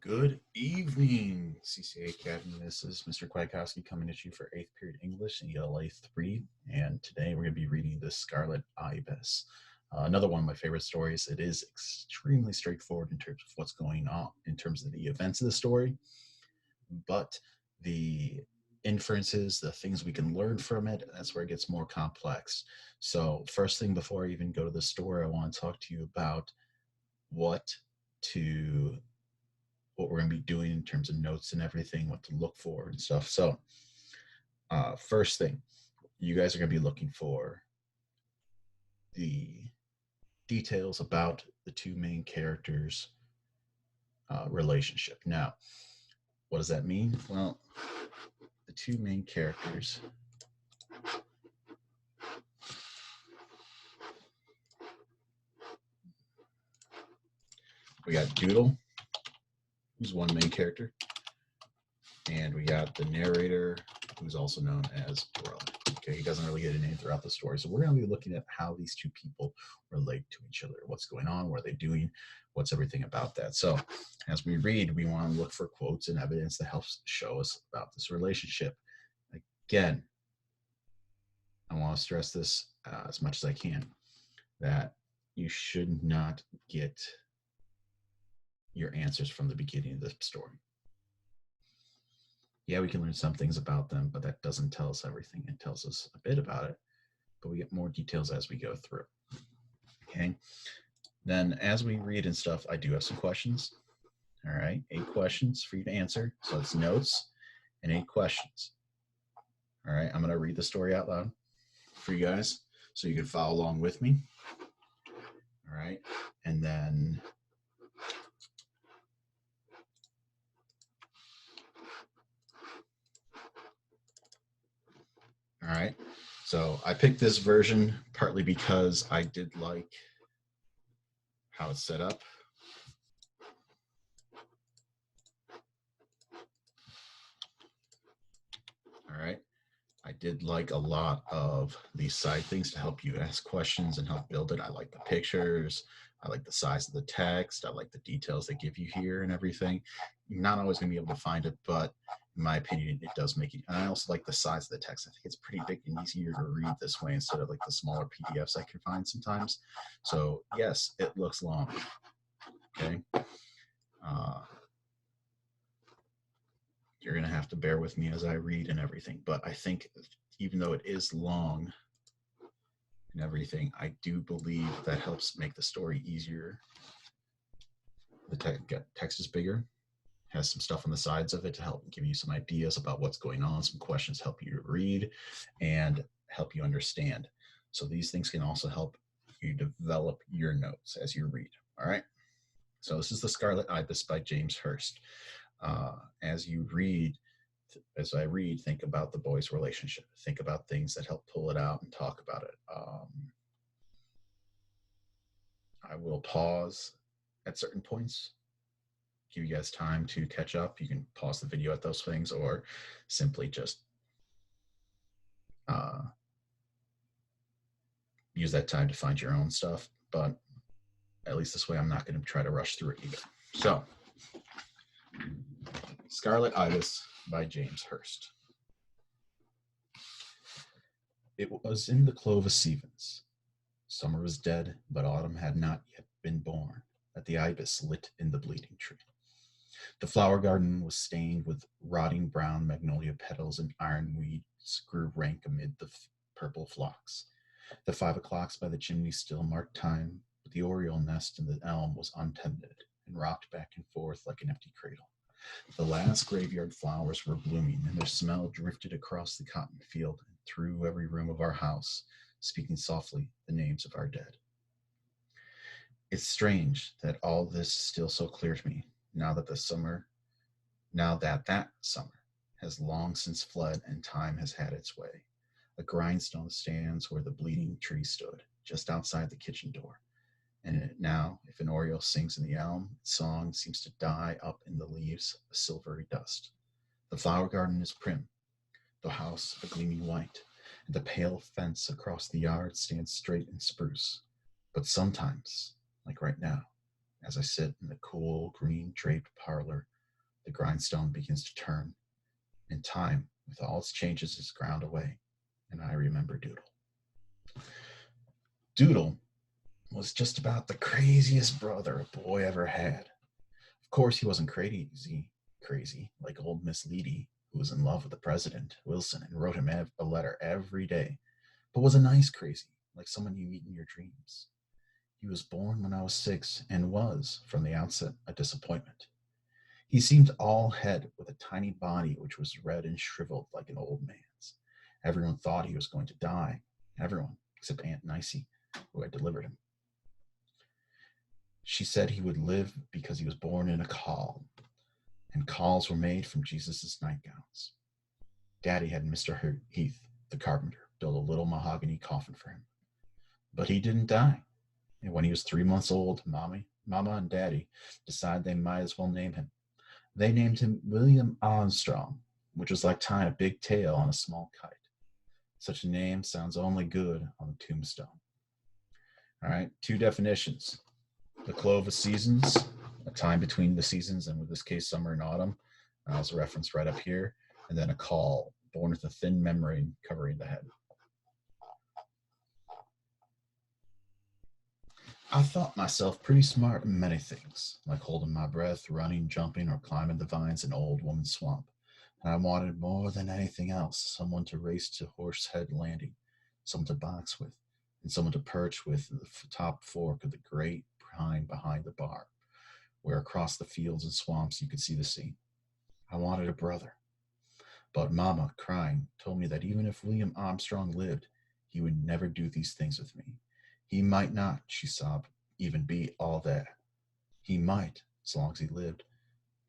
Good evening, CCA Academy. This is Mr. Kwiatkowski coming at you for 8th period English, ELA 3. And today we're going to be reading The Scarlet Ibis. Another one of my favorite stories. It is extremely straightforward in terms of what's going on, in terms of the events of the story. But the inferences, the things we can learn from it, that's where it gets more complex. So first thing before I even go to the story, I want to talk to you about what we're going to be doing in terms of notes and everything, what to look for and stuff. So first thing, you guys are going to be looking for the details about the two main characters' relationship. Now, what does that mean? Well, the two main characters we got Doodle, who's one main character, and we got the narrator, who's also known as Brother. Okay, he doesn't really get a name throughout the story. So we're going to be looking at how these two people relate to each other, what's going on, what are they doing, what's everything about that. So as we read, we want to look for quotes and evidence that helps show us about this relationship. Again, I want to stress this as much as I can, that you should not get your answers from the beginning of the story. Yeah, we can learn some things about them, but that doesn't tell us everything. It tells us a bit about it, but we get more details as we go through. Okay. Then as we read and stuff, I do have some questions. All right. 8 questions for you to answer. So it's notes and 8 questions. All right. I'm going to read the story out loud for you guys so you can follow along with me. All right. And then all right. So I picked this version partly because I did like how it's set up. All right. I did like a lot of these side things to help you ask questions and help build it. I like the pictures. I like the size of the text. I like the details they give you here and everything. You're not always going to be able to find it, but in my opinion, it does make it. And I also like the size of the text. I think it's pretty big and easier to read this way instead of like the smaller PDFs I can find sometimes. So yes, it looks long. Okay. You're going to have to bear with me as I read and everything. But I think even though it is long and everything, I do believe that helps make the story easier. The text is bigger, has some stuff on the sides of it to help give you some ideas about what's going on, some questions help you read and help you understand. So these things can also help you develop your notes as you read. All right. So this is The Scarlet Ibis by James Hurst. As I read, think about the boys' relationship. Think about things that help pull it out and talk about it. I will pause at certain points, give you guys time to catch up. You can pause the video at those things or simply just use that time to find your own stuff. But at least this way, I'm not going to try to rush through it either. So, Scarlet Ibis by James Hurst. It was in the Clovis Sevens. Summer was dead, but autumn had not yet been born, that the ibis lit in the bleeding tree. The flower garden was stained with rotting brown magnolia petals, and ironweeds grew rank amid the purple phlox. The 5 o'clocks by the chimney still marked time, but the oriole nest in the elm was untended and rocked back and forth like an empty cradle. The last graveyard flowers were blooming, and their smell drifted across the cotton field and through every room of our house, speaking softly the names of our dead. It's strange that all this is still so clear to me, now that that summer has long since fled and time has had its way. A grindstone stands where the bleeding tree stood, just outside the kitchen door. And in it now, if an oriole sings in the elm, its song seems to die up in the leaves, a silvery dust. The flower garden is prim, the house a gleaming white, and the pale fence across the yard stands straight and spruce. But sometimes, like right now, As I sit in the cool, green draped parlor, the grindstone begins to turn, and time, with all its changes, is ground away, and I remember Doodle. Doodle was just about the craziest brother a boy ever had. Of course, he wasn't crazy like old Miss Leedy, who was in love with the president, Wilson, and wrote him a letter every day, but was a nice crazy, like someone you meet in your dreams. He was born when I was 6 and was, from the outset, a disappointment. He seemed all head with a tiny body which was red and shriveled like an old man's. Everyone thought he was going to die. Everyone, except Aunt Nicey, who had delivered him. She said he would live because he was born in a caul, and cauls were made from Jesus' nightgowns. Daddy had Mr. Heath, the carpenter, build a little mahogany coffin for him. But he didn't die. And when he was 3 months old, Mama and Daddy decided they might as well name him. They named him William Armstrong, which was like tying a big tail on a small kite. Such a name sounds only good on a tombstone. All right, 2 definitions. The clove of seasons, a time between the seasons, and in this case, summer and autumn, as referenced right up here. And then a caul, born with a thin membrane covering the head. I thought myself pretty smart in many things, like holding my breath, running, jumping, or climbing the vines in Old Woman's Swamp. And I wanted more than anything else someone to race to Horsehead Landing, someone to box with, and someone to perch with the top fork of the great pine behind the bar, where across the fields and swamps you could see the sea. I wanted a brother. But Mama, crying, told me that even if William Armstrong lived, he would never do these things with me. He might not, she sobbed, even be all that. He might, as long as he lived,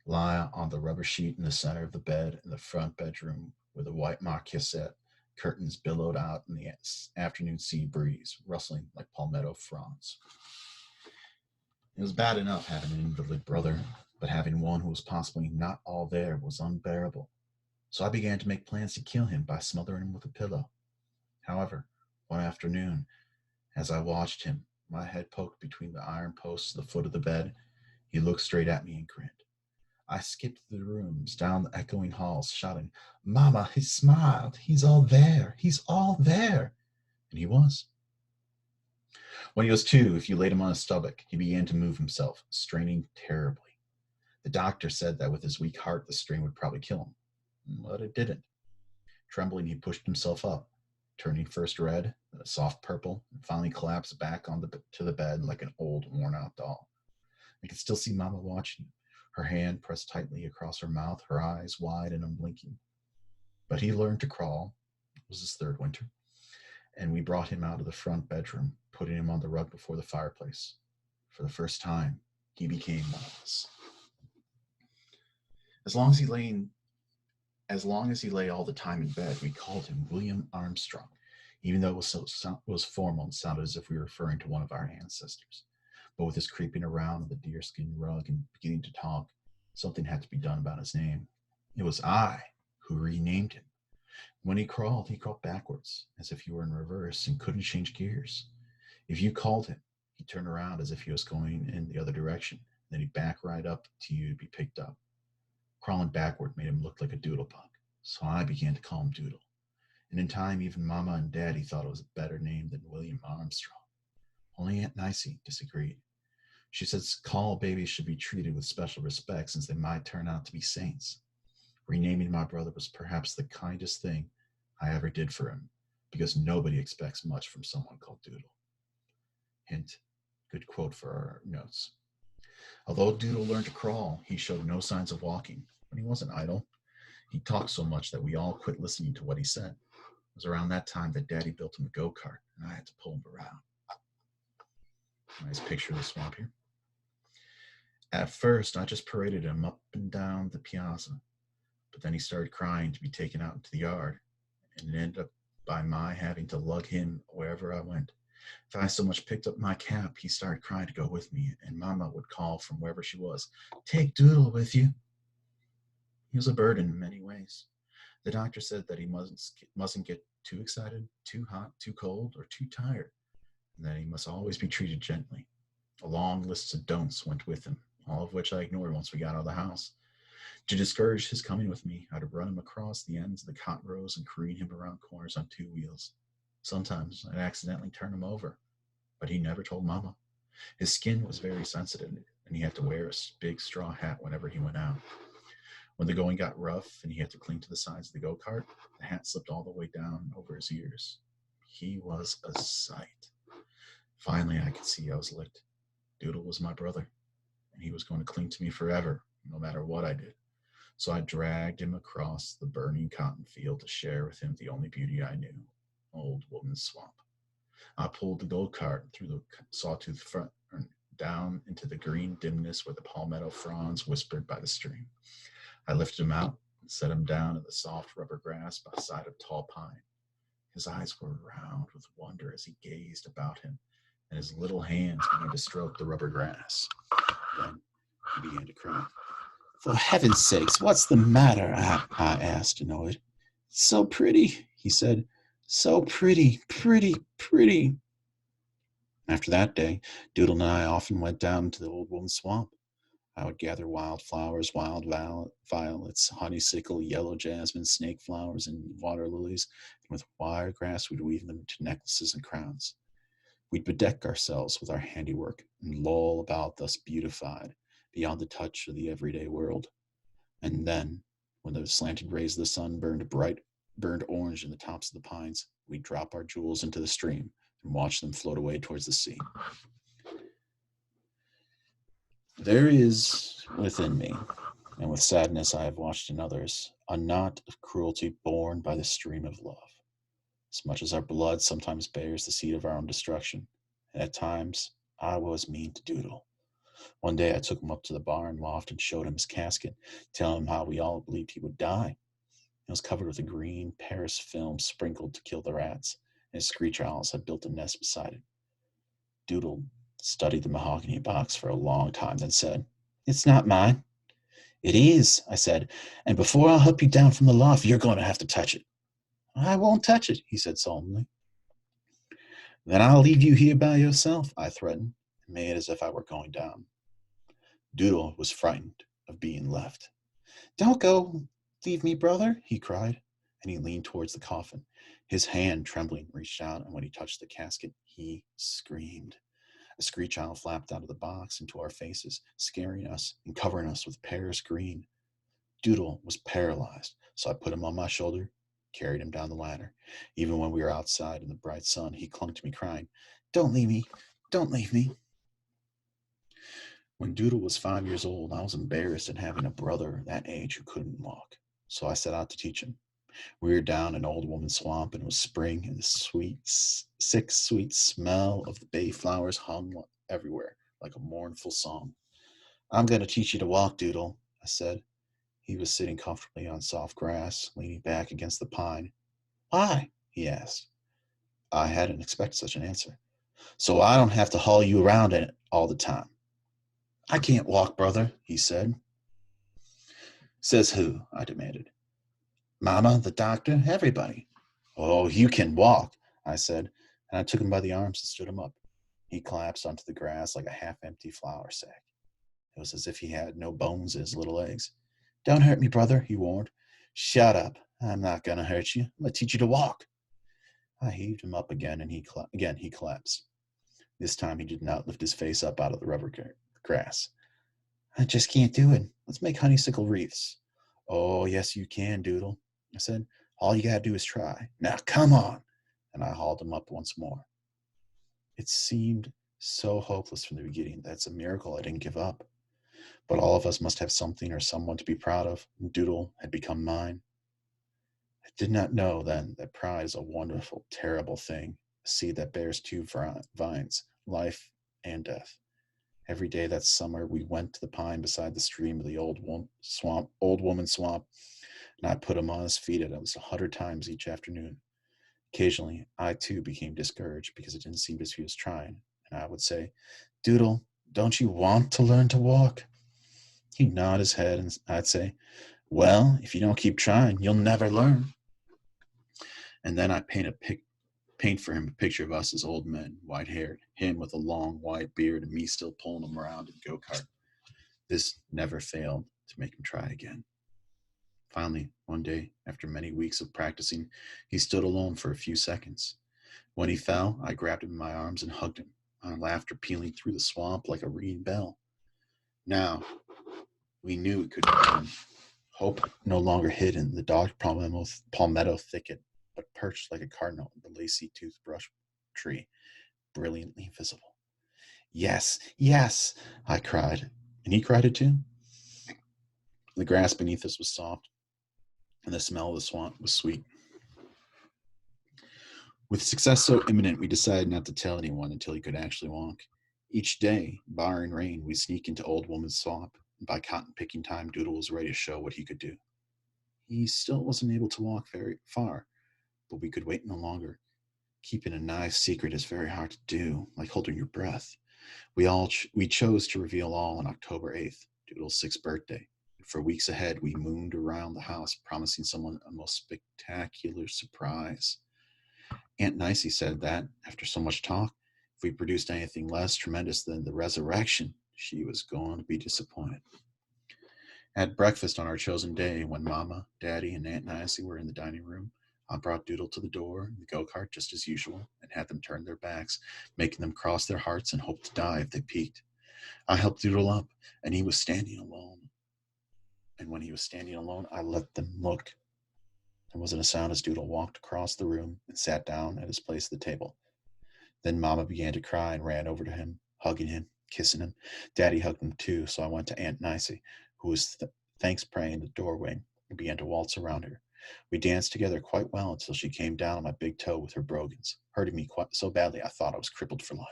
lie on the rubber sheet in the center of the bed in the front bedroom where the white marquisette curtains billowed out in the afternoon sea breeze, rustling like palmetto fronds. It was bad enough having an invalid brother, but having one who was possibly not all there was unbearable. So I began to make plans to kill him by smothering him with a pillow. However, one afternoon, as I watched him, my head poked between the iron posts at the foot of the bed, he looked straight at me and grinned. I skipped through the rooms, down the echoing halls, shouting, "Mama, he smiled. He's all there. He's all there." And he was. When he was 2, if you laid him on his stomach, he began to move himself, straining terribly. The doctor said that with his weak heart, the strain would probably kill him. But it didn't. Trembling, he pushed himself up, turning first red, then a soft purple, and finally collapsed back to the bed like an old, worn-out doll. I could still see Mama watching him, her hand pressed tightly across her mouth, her eyes wide and unblinking. But he learned to crawl. It was his 3rd winter. And we brought him out of the front bedroom, putting him on the rug before the fireplace. For the first time, he became one of us. As long as he lay all the time in bed, we called him William Armstrong, even though it was formal and sounded as if we were referring to one of our ancestors. But with his creeping around on the deerskin rug and beginning to talk, something had to be done about his name. It was I who renamed him. When he crawled backwards, as if he were in reverse and couldn't change gears. If you called him, he'd turn around as if he was going in the other direction, and then he'd back right up to you to be picked up. Crawling backward made him look like a doodlebug, so I began to call him Doodle. And in time, even Mama and Daddy thought it was a better name than William Armstrong. Only Aunt Nicey disagreed. She said caul babies should be treated with special respect since they might turn out to be saints. Renaming my brother was perhaps the kindest thing I ever did for him, because nobody expects much from someone called Doodle. Hint, good quote for our notes. Although Doodle learned to crawl, he showed no signs of walking, but he wasn't idle. He talked so much that we all quit listening to what he said. It was around that time that Daddy built him a go-kart, and I had to pull him around. Nice picture of the swamp here. At first, I just paraded him up and down the piazza, but then he started crying to be taken out into the yard, and it ended up by my having to lug him wherever I went. If I so much picked up my cap, he started crying to go with me, and Mama would call from wherever she was, "Take Doodle with you." He was a burden in many ways. The doctor said that he mustn't get too excited, too hot, too cold, or too tired, and that he must always be treated gently. A long list of don'ts went with him, all of which I ignored once we got out of the house. To discourage his coming with me, I'd run him across the ends of the cot rows and careen him around corners on two wheels. Sometimes I'd accidentally turn him over, but he never told Mama. His skin was very sensitive, and he had to wear a big straw hat whenever he went out. When the going got rough and he had to cling to the sides of the go-kart, the hat slipped all the way down over his ears. He was a sight. Finally, I could see I was licked. Doodle was my brother, and he was going to cling to me forever, no matter what I did. So I dragged him across the burning cotton field to share with him the only beauty I knew, Old Woman's Swamp. I pulled the go-kart through the sawtooth front and down into the green dimness where the palmetto fronds whispered by the stream. I lifted him out and set him down in the soft rubber grass beside a tall pine. His eyes were round with wonder as he gazed about him, and his little hands began to stroke the rubber grass. Then he began to cry. For heaven's sakes, what's the matter? I asked, annoyed. So pretty, he said. So pretty, pretty, pretty. After that day, Doodle and I often went down to the Old Woman's Swamp. I would gather wildflowers, wild violets, honeysuckle, yellow jasmine, snake flowers, and water lilies, and with wiregrass we'd weave them into necklaces and crowns. We'd bedeck ourselves with our handiwork and loll about thus beautified, beyond the touch of the everyday world. And then, when the slanted rays of the sun burned orange in the tops of the pines, we'd drop our jewels into the stream and watch them float away towards the sea. There is within me, and with sadness I have watched in others, a knot of cruelty born by the stream of love. As much as our blood sometimes bears the seed of our own destruction, and at times I was mean to Doodle. One day I took him up to the barn loft and showed him his casket, telling him how we all believed he would die. It was covered with a green Paris film sprinkled to kill the rats, and his screech owls had built a nest beside it. Doodle studied the mahogany box for a long time, then said, "It's not mine." "It is," I said, "and before I'll help you down from the loft, you're going to have to touch it." "I won't touch it," he said solemnly. "Then I'll leave you here by yourself," I threatened, and made as if I were going down. Doodle was frightened of being left. "Don't go, leave me, brother," he cried, and he leaned towards the coffin. His hand, trembling, reached out, and when he touched the casket, he screamed. A screech owl flapped out of the box into our faces, scaring us and covering us with Paris green. Doodle was paralyzed, so I put him on my shoulder, carried him down the ladder. Even when we were outside in the bright sun, he clung to me, crying, "Don't leave me, don't leave me." When Doodle was 5 years old, I was embarrassed at having a brother that age who couldn't walk, so I set out to teach him. We were down in Old Woman's Swamp, and it was spring, and the sweet smell of the bay flowers hung everywhere like a mournful song. "I'm going to teach you to walk, Doodle," I said. He was sitting comfortably on soft grass, leaning back against the pine. "Why?" he asked. I hadn't expected such an answer. "So I don't have to haul you around in it all the time." "I can't walk, brother," he said. "Says who?" I demanded. "Mama, the doctor, everybody." "Oh, you can walk," I said, and I took him by the arms and stood him up. He collapsed onto the grass like a half-empty flour sack. It was as if he had no bones in his little legs. "Don't hurt me, brother," he warned. "Shut up. I'm not going to hurt you. I'm going to teach you to walk." I heaved him up again, and he collapsed. This time he did not lift his face up out of the rubber grass. "I just can't do it. Let's make honeysuckle wreaths." "Oh, yes, you can, Doodle," I said. "All you gotta do is try. Now, come on." And I hauled him up once more. It seemed so hopeless from the beginning that it's a miracle I didn't give up. But all of us must have something or someone to be proud of, and Doodle had become mine. I did not know then that pride is a wonderful, terrible thing, a seed that bears two vines, life and death. Every day that summer, we went to the pine beside the stream of the Old Woman's Swamp, and I put him on his feet at least 100 times each afternoon. Occasionally, I too became discouraged because it didn't seem as if he was trying, and I would say, "Doodle, don't you want to learn to walk?" He'd nod his head, and I'd say, "Well, if you don't keep trying, you'll never learn." And then I'd paint a paint for him a picture of us as old men, white-haired, him with a long white beard and me still pulling him around in the go-kart. This never failed to make him try again. Finally, one day, after many weeks of practicing, he stood alone for a few seconds. When he fell, I grabbed him in my arms and hugged him, our laughter pealing through the swamp like a ringing bell. Now, we knew it could be done. Hope no longer hid in the dark palmetto thicket, but perched like a cardinal in the lacy toothbrush tree, brilliantly visible. Yes, yes, I cried. And he cried it too. The grass beneath us was soft, and the smell of the swamp was sweet. With success so imminent, we decided not to tell anyone until he could actually walk. Each day, barring rain, we'd sneak into Old Woman's Swamp, and by cotton picking time, Doodle was ready to show what he could do. He still wasn't able to walk very far, but we could wait no longer. Keeping a nice secret is very hard to do, like holding your breath. We chose to reveal all on October 8th, Doodle's 6th birthday. For weeks ahead, we mooned around the house, promising someone a most spectacular surprise. Aunt Nicey said that, after so much talk, if we produced anything less tremendous than the resurrection, she was going to be disappointed. At breakfast on our chosen day, when Mama, Daddy, and Aunt Nicey were in the dining room, I brought Doodle to the door in the go-kart just as usual and had them turn their backs, making them cross their hearts and hope to die if they peeked. I helped Doodle up, and he was standing alone. And when he was standing alone, I let them look. There wasn't a sound as Doodle walked across the room and sat down at his place at the table. Then Mama began to cry and ran over to him, hugging him, kissing him. Daddy hugged him too, so I went to Aunt Nicey, who was thanks praying in the doorway, and began to waltz around her. We danced together quite well until she came down on my big toe with her brogans, hurting me quite so badly I thought I was crippled for life.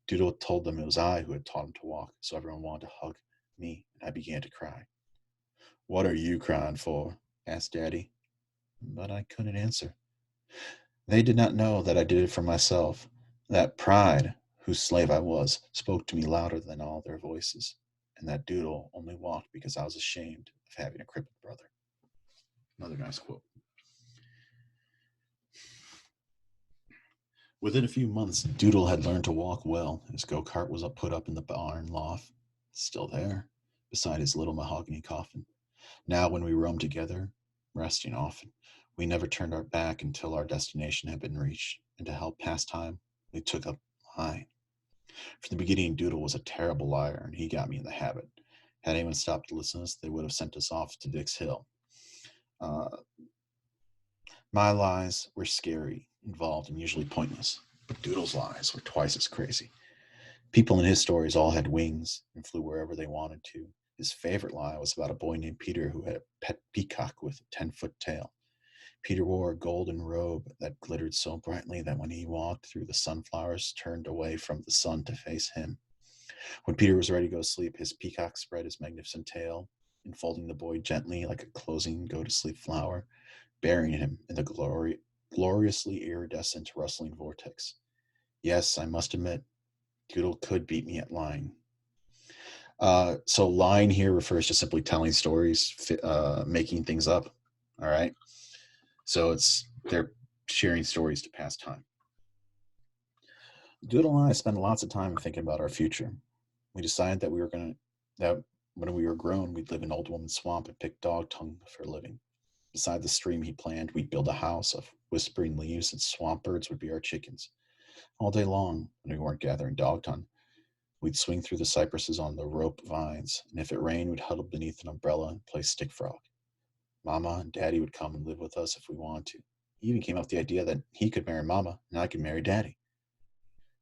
Doodle told them it was I who had taught him to walk, so everyone wanted to hug me, and I began to cry. What are you crying for? Asked Daddy, but I couldn't answer. They did not know that I did it for myself. That pride, whose slave I was, spoke to me louder than all their voices, and that Doodle only walked because I was ashamed of having a crippled brother. Another nice quote. Within a few months, Doodle had learned to walk well. His go-kart was put up in the barn loft, still there, beside his little mahogany coffin. Now, when we roamed together, resting often, we never turned our back until our destination had been reached, and to help pass time, we took up lying. From the beginning, Doodle was a terrible liar, and he got me in the habit. Had anyone stopped to listen to us, they would have sent us off to Dick's Hill. My lies were scary, involved, and usually pointless, but Doodle's lies were twice as crazy. People in his stories all had wings and flew wherever they wanted to. His favorite lie was about a boy named Peter who had a pet peacock with a 10-foot tail. Peter wore a golden robe that glittered so brightly that when he walked through the sunflowers turned away from the sun to face him. When Peter was ready to go to sleep, his peacock spread his magnificent tail, enfolding the boy gently like a closing go-to-sleep flower, burying him in the gloriously iridescent rustling vortex. Yes, I must admit, Doodle could beat me at lying. So lying here refers to simply telling stories, making things up. All right. So they're sharing stories to pass time. Doodle and I spent lots of time thinking about our future. We decided that when we were grown, we'd live in Old Woman's Swamp and pick dog tongue for a living. Beside the stream he planned, we'd build a house of whispering leaves and swamp birds would be our chickens. All day long, when we weren't gathering dog tongue, we'd swing through the cypresses on the rope vines, and if it rained, we'd huddle beneath an umbrella and play stick frog. Mama and Daddy would come and live with us if we wanted to. He even came up with the idea that he could marry Mama and I could marry Daddy.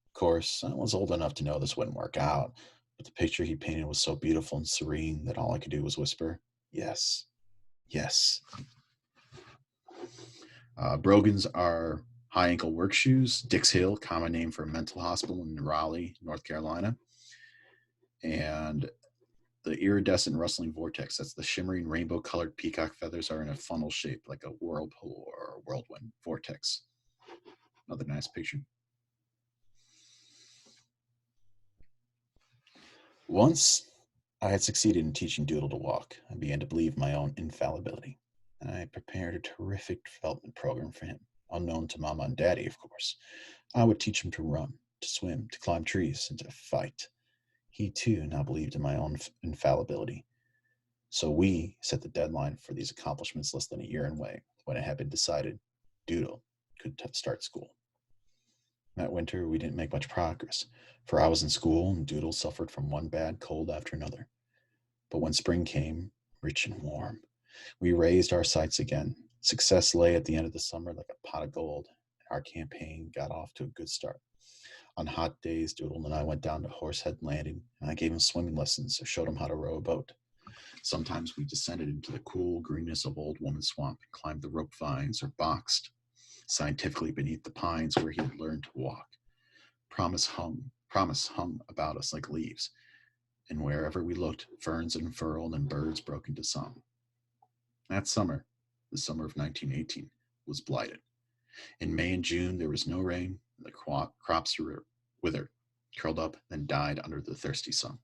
Of course, I was old enough to know this wouldn't work out, but the picture he painted was so beautiful and serene that all I could do was whisper, yes, yes. Brogans are high ankle work shoes. Dick's Hill, common name for a mental hospital in Raleigh, North Carolina. And the iridescent rustling vortex, that's the shimmering rainbow colored peacock feathers, are in a funnel shape like a whirlpool or a whirlwind vortex. Another nice picture. Once I had succeeded in teaching Doodle to walk, I began to believe my own infallibility. I prepared a terrific development program for him, unknown to Mama and Daddy, of course. I would teach him to run, to swim, to climb trees, and to fight. He, too, now believed in my own infallibility. So we set the deadline for these accomplishments less than a year away, when it had been decided Doodle could start school. That winter, we didn't make much progress, for I was in school and Doodle suffered from one bad cold after another. But when spring came, rich and warm, we raised our sights again. Success lay at the end of the summer like a pot of gold. Our campaign got off to a good start. On hot days, Doodle and I went down to Horsehead Landing, and I gave him swimming lessons or showed him how to row a boat. Sometimes we descended into the cool greenness of Old Woman Swamp and climbed the rope vines or boxed scientifically beneath the pines where he had learned to walk. Promise hung about us like leaves, and wherever we looked, ferns unfurled and birds broke into song. That summer, the summer of 1918, was blighted. In May and June, there was no rain, and the crops were withered, curled up, and died under the thirsty sun.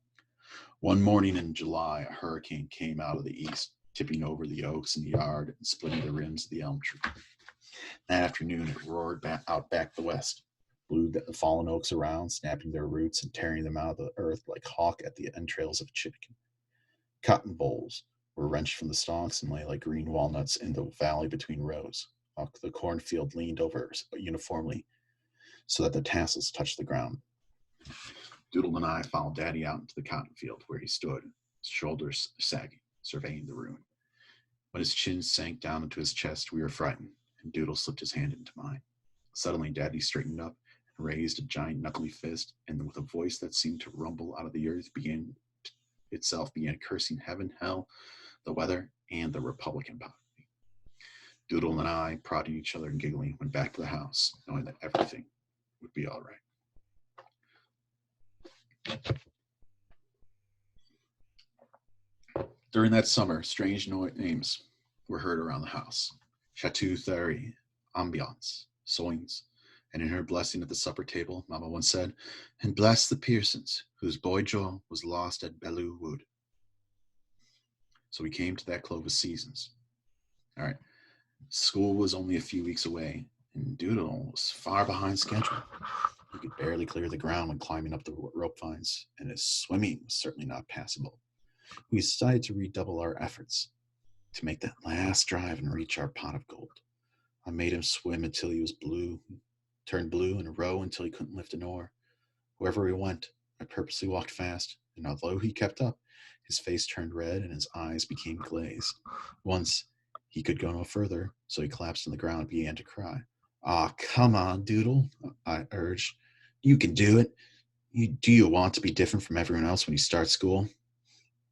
One morning in July, a hurricane came out of the east, tipping over the oaks in the yard and splitting the rims of the elm tree. That afternoon, it roared out back the west, blew the fallen oaks around, snapping their roots and tearing them out of the earth like hawk at the entrails of a chicken. Cotton bolls were wrenched from the stalks and lay like green walnuts in the valley between rows, while the cornfield leaned over uniformly so that the tassels touched the ground. Doodle and I followed Daddy out into the cotton field where he stood, his shoulders sagging, surveying the ruin. When his chin sank down into his chest, we were frightened, and Doodle slipped his hand into mine. Suddenly, Daddy straightened up and raised a giant knuckly fist, and with a voice that seemed to rumble out of the earth, began cursing heaven, hell, the weather, and the Republican Party. Doodle and I, prodding each other and giggling, went back to the house, knowing that everything would be all right. During that summer, strange names were heard around the house. Chateau Thierry, Ambiance, Soins, and in her blessing at the supper table, Mama once said, "And bless the Pearsons, whose boy Joe was lost at Belleau Wood." So we came to that Clovis Seasons. All right. School was only a few weeks away, and Doodle was far behind schedule. He could barely clear the ground when climbing up the rope vines, and his swimming was certainly not passable. We decided to redouble our efforts to make that last drive and reach our pot of gold. I made him swim until he was turned blue, and row until he couldn't lift an oar. Wherever we went, I purposely walked fast, and although he kept up, his face turned red and his eyes became glazed. Once, he could go no further, so he collapsed on the ground and began to cry. "Aw, come on, Doodle," I urged. "You can do it. Do you want to be different from everyone else when you start school?"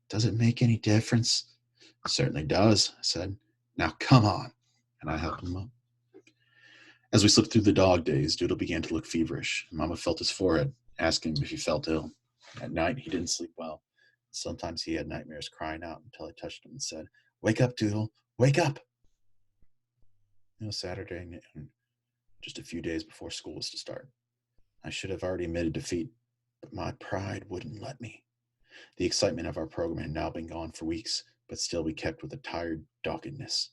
"Does it make any difference?" "It certainly does," I said. "Now come on." And I helped him up. As we slipped through the dog days, Doodle began to look feverish. Mama felt his forehead, asking him if he felt ill. At night, he didn't sleep well. Sometimes he had nightmares, crying out until I touched him and said, "Wake up, Doodle, wake up." It was Saturday noon, just a few days before school was to start. I should have already admitted defeat, but my pride wouldn't let me. The excitement of our program had now been gone for weeks, but still we kept with a tired doggedness.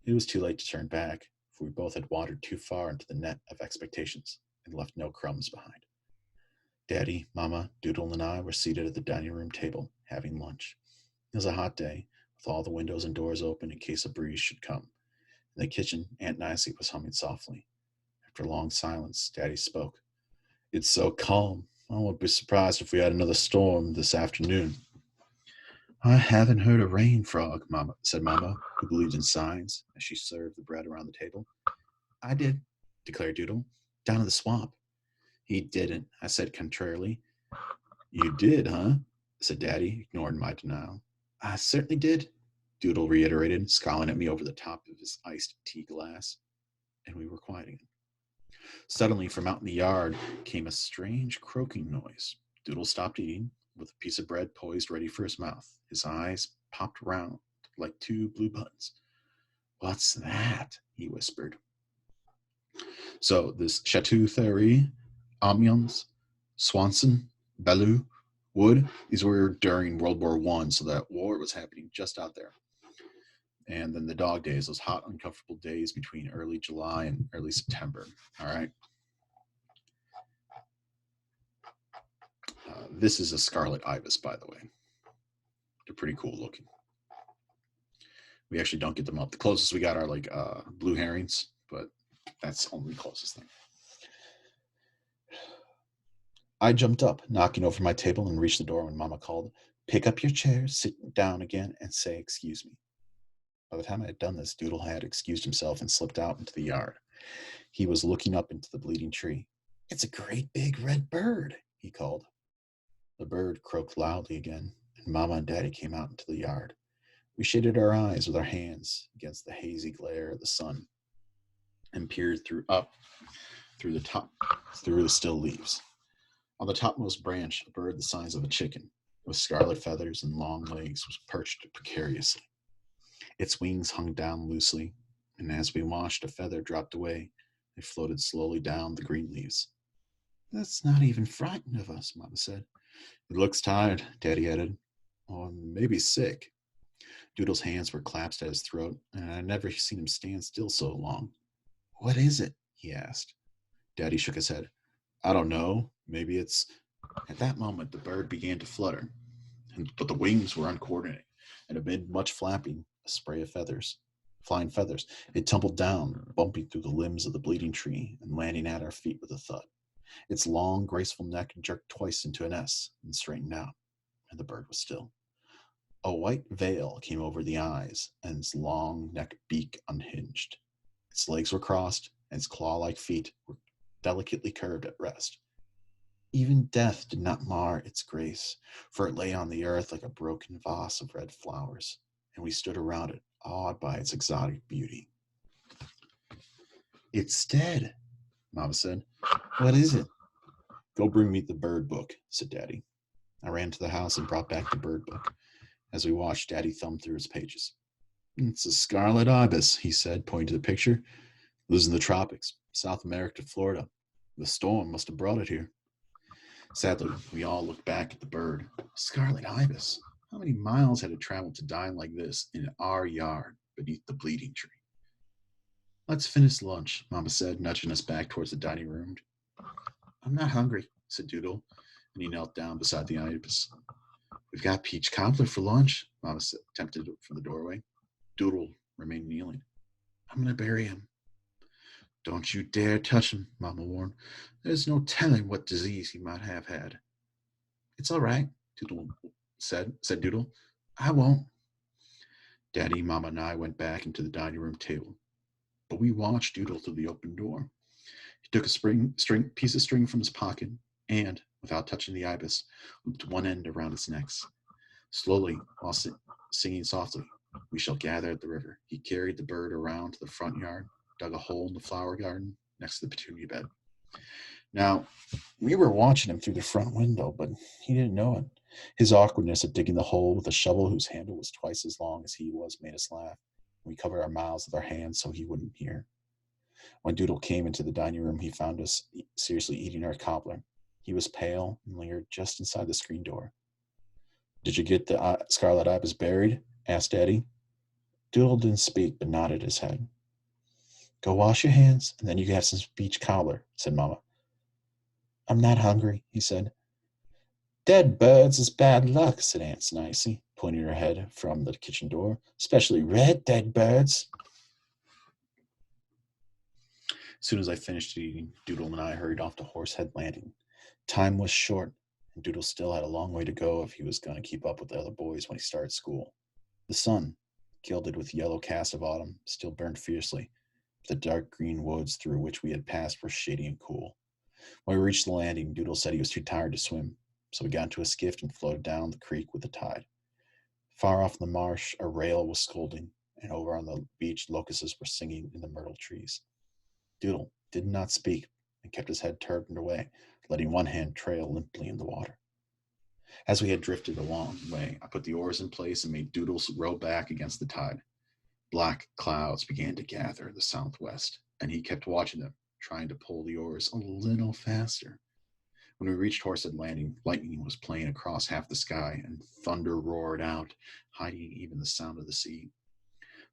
It was too late to turn back, for we both had wandered too far into the net of expectations and left no crumbs behind. Daddy, Mama, Doodle, and I were seated at the dining room table, having lunch. It was a hot day, with all the windows and doors open in case a breeze should come. In the kitchen, Aunt Nancy was humming softly. After a long silence, Daddy spoke. "It's so calm. I won't be surprised if we had another storm this afternoon." "I haven't heard a rain frog," said Mama, who believed in signs, as she served the bread around the table. "I did," declared Doodle, "down in the swamp." "He didn't," I said contrarily. "You did, huh?" said Daddy, ignoring my denial. "I certainly did," Doodle reiterated, scowling at me over the top of his iced tea glass, and we were quiet again. Suddenly, from out in the yard came a strange croaking noise. Doodle stopped eating, with a piece of bread poised ready for his mouth. His eyes popped round like two blue buttons. "What's that?" he whispered. So this Chateau Thierry, Amiens, Swanson, Belleau, Wood, these were during World War I, so that war was happening just out there. And then the dog days, those hot, uncomfortable days between early July and early September. All right. This is a Scarlet Ibis, by the way. They're pretty cool looking. We actually don't get them up. The closest we got are like blue herrings, but that's only the closest thing. I jumped up, knocking over my table, and reached the door when Mama called, "Pick up your chair, sit down again, and say excuse me." By the time I had done this, Doodle had excused himself and slipped out into the yard. He was looking up into the bleeding tree. "It's a great big red bird," he called. The bird croaked loudly again, and Mama and Daddy came out into the yard. We shaded our eyes with our hands against the hazy glare of the sun and peered through the still leaves. On the topmost branch, a bird the size of a chicken, with scarlet feathers and long legs, was perched precariously. Its wings hung down loosely, and as we watched, a feather dropped away and floated slowly down the green leaves. "That's not even frightened of us," Mama said. "It looks tired," Daddy added. "Or maybe sick." Doodle's hands were clasped at his throat, and I'd never seen him stand still so long. "What is it?" he asked. Daddy shook his head. "I don't know. Maybe it's..." At that moment, the bird began to flutter, but the wings were uncoordinated, and amid much flapping, a spray of flying feathers, it tumbled down, bumping through the limbs of the bleeding tree and landing at our feet with a thud. Its long, graceful neck jerked twice into an S and straightened out, and the bird was still. A white veil came over the eyes, and its long neck beak unhinged. Its legs were crossed, and its claw-like feet were delicately curved at rest. Even death did not mar its grace, for it lay on the earth like a broken vase of red flowers, and we stood around it, awed by its exotic beauty. "It's dead," Mama said. "What is it?" "Go bring me the bird book," said Daddy. I ran to the house and brought back the bird book. As we watched, Daddy thumbed through its pages. "It's a Scarlet Ibis," he said, pointing to the picture. "Lives in the tropics, South America to Florida. The storm must have brought it here." Sadly, we all looked back at the bird. Scarlet Ibis. How many miles had it traveled to die like this in our yard beneath the bleeding tree? "Let's finish lunch," Mama said, nudging us back towards the dining room. "I'm not hungry," said Doodle, and he knelt down beside the ibis. "We've got peach cobbler for lunch," Mama said, tempted from the doorway. Doodle remained kneeling. "I'm going to bury him." "Don't you dare touch him," Mama warned. "There's no telling what disease he might have had." "It's all right," Doodle said Doodle. "I won't." Daddy, Mama, and I went back into the dining room table, but we watched Doodle through the open door. He took a piece of string from his pocket and, without touching the ibis, looped one end around its neck. Slowly, while singing softly, "We shall gather at the river," he carried the bird around to the front yard, dug a hole in the flower garden next to the petunia bed. Now, we were watching him through the front window, but he didn't know it. His awkwardness at digging the hole with a shovel whose handle was twice as long as he was made us laugh. We covered our mouths with our hands so he wouldn't hear. When Doodle came into the dining room, he found us seriously eating our cobbler. He was pale and lingered just inside the screen door. "Did you get the Scarlet Ibis buried?" asked Daddy. Doodle didn't speak, but nodded his head. "Go wash your hands, and then you can have some peach cobbler," said Mama. "I'm not hungry," he said. "Dead birds is bad luck," said Aunt Snicey, pointing her head from the kitchen door. "Especially red dead birds." As soon as I finished eating, Doodle and I hurried off to Horsehead Landing. Time was short, and Doodle still had a long way to go if he was going to keep up with the other boys when he started school. The sun, gilded with yellow cast of autumn, still burned fiercely. The dark green woods through which we had passed were shady and cool. When we reached the landing, Doodle said he was too tired to swim, so we got into a skiff and floated down the creek with the tide. Far off in the marsh, a rail was scolding, and over on the beach, locusts were singing in the myrtle trees. Doodle did not speak and kept his head turned away, letting one hand trail limply in the water. As we had drifted a long way, I put the oars in place and made Doodle row back against the tide. Black clouds began to gather in the southwest, and he kept watching them, trying to pull the oars a little faster. When we reached Horsehead Landing, lightning was playing across half the sky, and thunder roared out, hiding even the sound of the sea.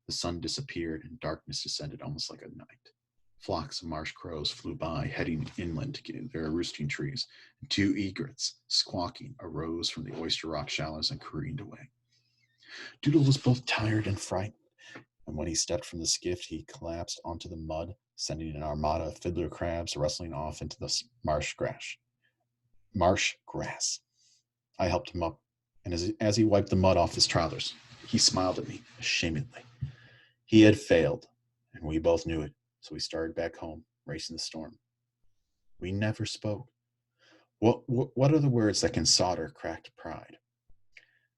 The sun disappeared and darkness descended almost like a night. Flocks of marsh crows flew by, heading inland to their roosting trees, and 2 egrets, squawking, arose from the oyster rock shallows and careened away. Doodle was both tired and frightened, and when he stepped from the skiff, he collapsed onto the mud, sending an armada of fiddler crabs rustling off into the marsh grass. I helped him up, and as he wiped the mud off his trousers, he smiled at me ashamedly. He had failed, and we both knew it, so we started back home, racing the storm. We never spoke. What are the words that can solder cracked pride?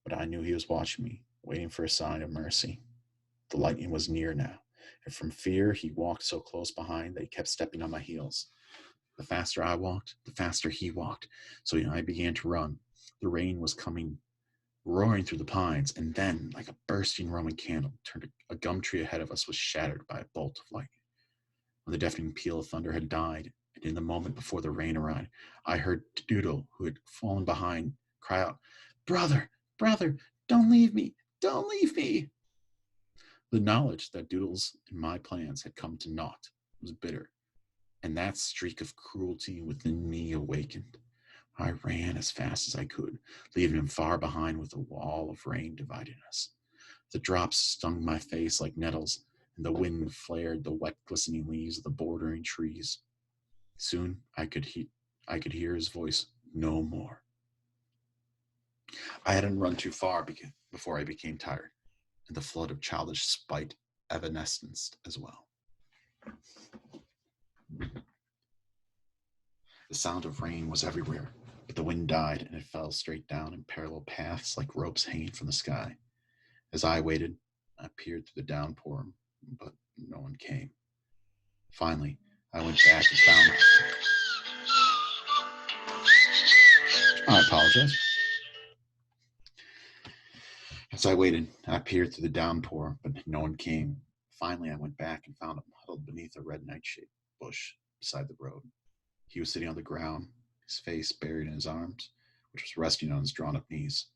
But I knew he was watching me, waiting for a sign of mercy. The lightning was near now, and from fear he walked so close behind that he kept stepping on my heels. The faster I walked, the faster he walked, so I began to run. The rain was coming, roaring through the pines, and then, like a bursting Roman candle, a gum tree ahead of us was shattered by a bolt of lightning. When the deafening peal of thunder had died, and in the moment before the rain arrived, I heard Doodle, who had fallen behind, cry out, "Brother, brother, don't leave me, don't leave me!" The knowledge that Doodle's and my plans had come to naught was bitter, and that streak of cruelty within me awakened. I ran as fast as I could, leaving him far behind with a wall of rain dividing us. The drops stung my face like nettles, and the wind flared the wet, glistening leaves of the bordering trees. Soon I could hear his voice no more. I hadn't run too far before I became tired, and the flood of childish spite evanesced as well. The sound of rain was everywhere, but the wind died and it fell straight down in parallel paths like ropes hanging from the sky. As I waited, I peered through the downpour, but no one came. Finally, I went back and found... I apologize. As I waited, I peered through the downpour, but no one came. Finally, I went back and found him huddled beneath a red nightshade bush beside the road. He was sitting on the ground, his face buried in his arms, which was resting on his drawn-up knees.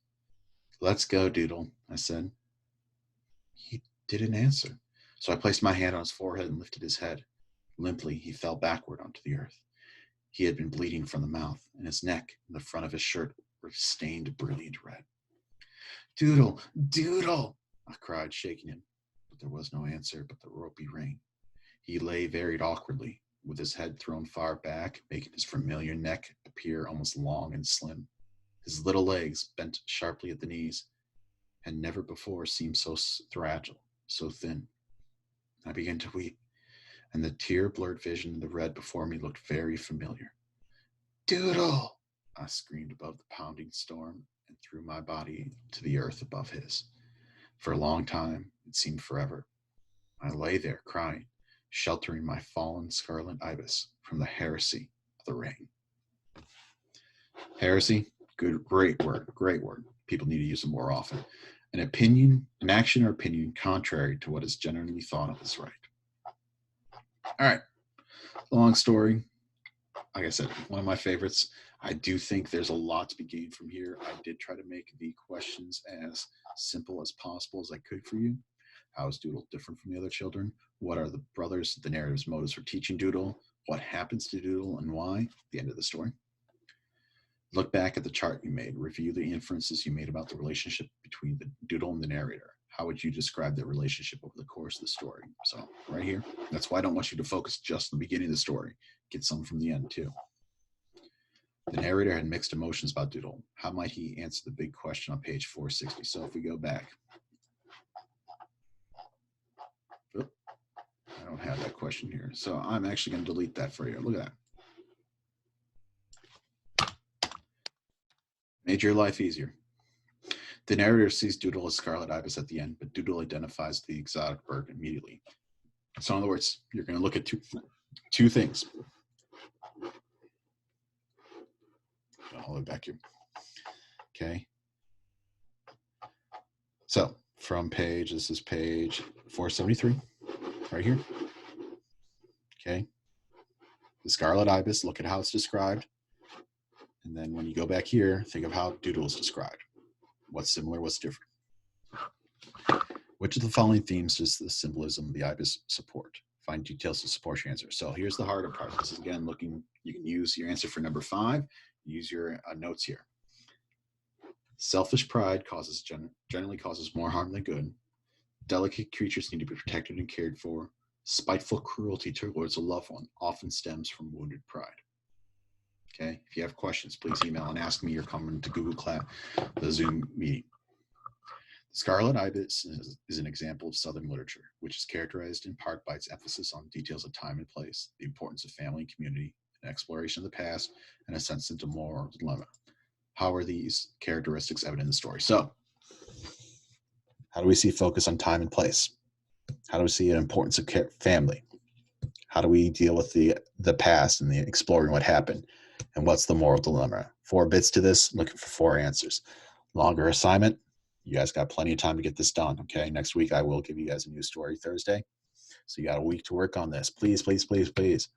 "Let's go, Doodle," I said. He didn't answer, so I placed my hand on his forehead and lifted his head. Limply, he fell backward onto the earth. He had been bleeding from the mouth, and his neck and the front of his shirt were stained brilliant red. "Doodle, Doodle!" I cried, shaking him, but there was no answer but the ropey rain. He lay very awkwardly, with his head thrown far back, making his familiar neck appear almost long and slim. His little legs, bent sharply at the knees, had never before seemed so fragile, so thin. I began to weep, and the tear-blurred vision of the red before me looked very familiar. "Doodle!" I screamed above the pounding storm and threw my body to the earth above his. For a long time, it seemed forever, I lay there crying, sheltering my fallen Scarlet Ibis from the heresy of the rain. Heresy, great word. People need to use them more often. An action or opinion contrary to what is generally thought of as right. All right, long story. Like I said, one of my favorites. I do think there's a lot to be gained from here. I did try to make the questions as simple as possible as I could for you. How is Doodle different from the other children? What are the narrative's motives for teaching Doodle? What happens to Doodle and why? The end of the story. Look back at the chart you made. Review the inferences you made about the relationship between the Doodle and the narrator. How would you describe their relationship over the course of the story? So right here, that's why I don't want you to focus just on the beginning of the story. Get some from the end too. The narrator had mixed emotions about Doodle. How might he answer the big question on page 460? So if we go back, I don't have that question here. So I'm actually going to delete that for you. Look at that. Made your life easier. The narrator sees Doodle as Scarlet Ibis at the end, but Doodle identifies the exotic bird immediately. So in other words, you're going to look at two things. I'll hold it back here. Okay. So this is page 473, right here. Okay. The Scarlet Ibis, look at how it's described. And then when you go back here, think of how Doodle is described. What's similar, what's different. Which of the following themes does the symbolism of the ibis support? Find details to support your answer. So here's the harder part. This is again looking, you can use your answer for number 5, use your notes here. Selfish pride generally causes more harm than good. Delicate creatures need to be protected and cared for. Spiteful cruelty towards a loved one often stems from wounded pride. Okay, if you have questions, please email and ask me or come to Google Class, the Zoom meeting. Scarlet Ibis is an example of Southern literature, which is characterized in part by its emphasis on details of time and place, the importance of family and community, an exploration of the past, and a sense into moral dilemma. How are these characteristics evident in the story? So, how do we see focus on time and place? How do we see an importance of family? How do we deal with the past and the exploring what happened? And what's the moral dilemma? 4 bits to this, looking for 4 answers. Longer assignment. You guys got plenty of time to get this done, okay? Next week, I will give you guys a new story Thursday. So you got a week to work on this. Please, please, please, please.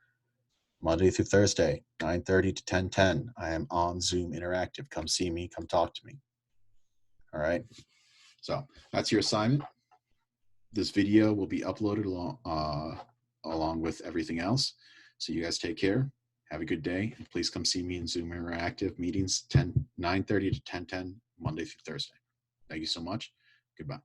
Monday through Thursday, 9:30 to 10:10. I am on Zoom Interactive. Come see me. Come talk to me. All right? So that's your assignment. This video will be uploaded along with everything else. So you guys take care. Have a good day. And please come see me in Zoom Interactive meetings 9:30 to 10:10, Monday through Thursday. Thank you so much. Goodbye.